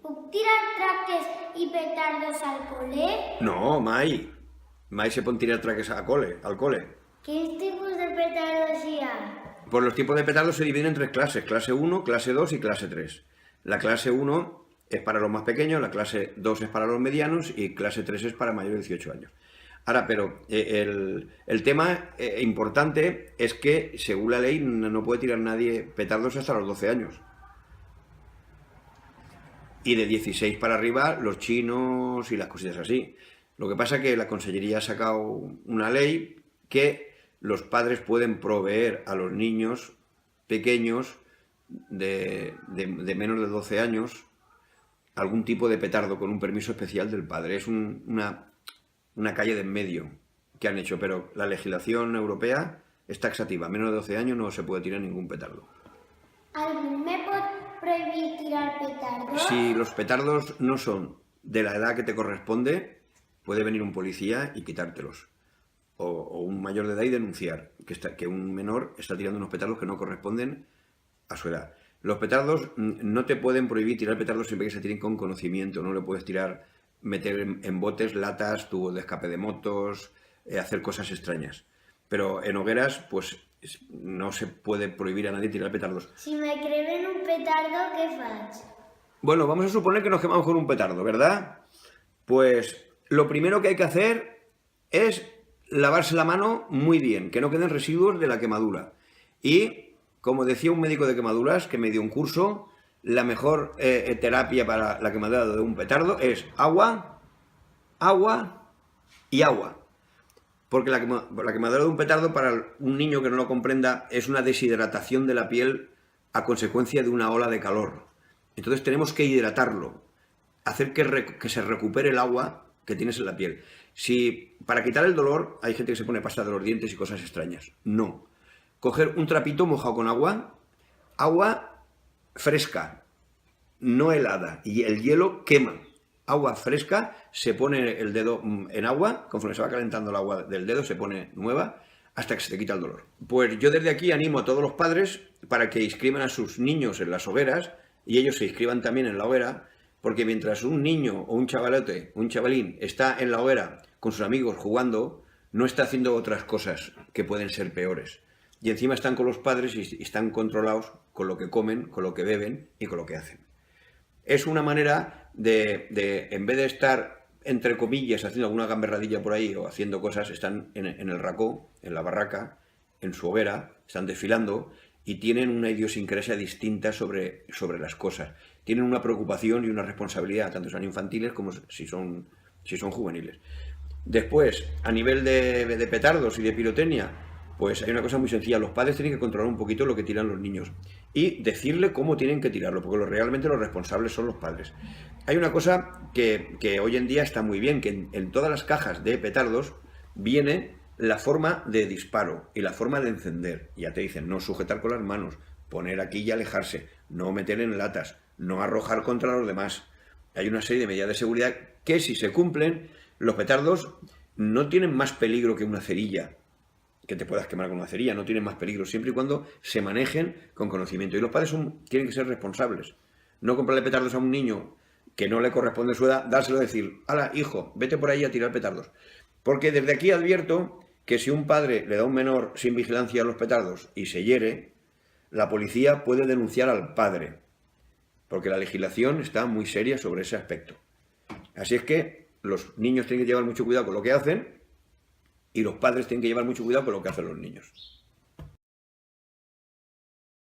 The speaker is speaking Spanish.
puc tirar tractes i petardos al col·le? No, mai. Mai se pot tirar traques al cole. Quins tipus de petardos hi ha? Pues los tipos de petardos se dividen en 3 clases, clase 1, clase 2 y clase 3. La clase 1 es para los más pequeños, la clase 2 es para los medianos y clase 3 es para mayores de 18 años. Ahora, pero el tema importante es que, según la ley, no puede tirar nadie petardos hasta los 12 años. Y de 16 para arriba, los chinos y las cosillas así. Lo que pasa es que la Consellería ha sacado una ley que los padres pueden proveer a los niños pequeños de menos de 12 años algún tipo de petardo con un permiso especial del padre. Es una calle de en medio que han hecho, pero la legislación europea es taxativa. Menos de 12 años no se puede tirar ningún petardo. Algú me pot prohibir tirar petardos? Si los petardos no son de la edad que te corresponde, puede venir un policía y quitártelos. O un mayor de edad y denunciar que un menor está tirando unos petardos que no corresponden a su edad. Los petardos no te pueden prohibir tirar petardos siempre que se tiren con conocimiento. No le puedes meter en botes, latas, tubos de escape de motos, hacer cosas extrañas. Pero en hogueras, pues no se puede prohibir a nadie tirar petardos. Si me cremen un petardo, què faig? Bueno, vamos a suponer que nos quemamos con un petardo, ¿verdad? Pues lo primero que hay que hacer es lavarse la mano muy bien, que no queden residuos de la quemadura. Y, como decía un médico de quemaduras que me dio un curso, la mejor terapia para la quemadura de un petardo es agua, agua y agua. Porque la quemadura de un petardo, para un niño que no lo comprenda, es una deshidratación de la piel a consecuencia de una ola de calor. Entonces tenemos que hidratarlo, hacer que se recupere el agua que tienes en la piel. Si para quitar el dolor hay gente que se pone pasta de los dientes y cosas extrañas. No. Coger un trapito mojado con agua, agua fresca, no helada, y el hielo quema. Agua fresca, se pone el dedo en agua, conforme se va calentando el agua del dedo se pone nueva hasta que se te quita el dolor. Pues yo desde aquí animo a todos los padres para que inscriban a sus niños en las hogueras y ellos se inscriban también en la hoguera, porque mientras un niño o un chavalote, un chavalín, está en la hoguera con sus amigos jugando, no está haciendo otras cosas que pueden ser peores. Y encima están con los padres y están controlados con lo que comen, con lo que beben y con lo que hacen. Es una manera de en vez de estar, entre comillas, haciendo alguna gamberradilla por ahí o haciendo cosas, están en el racó, en la barraca, en su hoguera, están desfilando y tienen una idiosincrasia distinta sobre las cosas. Tienen una preocupación y una responsabilidad, tanto sean infantiles como si son juveniles. Después, a nivel de petardos y de pirotecnia, pues hay una cosa muy sencilla. Los padres tienen que controlar un poquito lo que tiran los niños y decirle cómo tienen que tirarlo, porque realmente los responsables son los padres. Hay una cosa que hoy en día está muy bien, que en todas las cajas de petardos viene la forma de disparo y la forma de encender. Ya te dicen, no sujetar con las manos, poner aquí y alejarse, no meter en latas, no arrojar contra los demás. Hay una serie de medidas de seguridad que, si se cumplen, los petardos no tienen más peligro que una cerilla, que te puedas quemar con una cerilla, no tienen más peligro, siempre y cuando se manejen con conocimiento. Y los padres tienen que ser responsables. No comprarle petardos a un niño que no le corresponde su edad, dárselo y decir, hala, hijo, vete por ahí a tirar petardos. Porque desde aquí advierto que si un padre le da a un menor sin vigilancia a los petardos y se hiere, la policía puede denunciar al padre, porque la legislación está muy seria sobre ese aspecto. Así es que los niños tienen que llevar mucho cuidado con lo que hacen y los padres tienen que llevar mucho cuidado con lo que hacen los niños.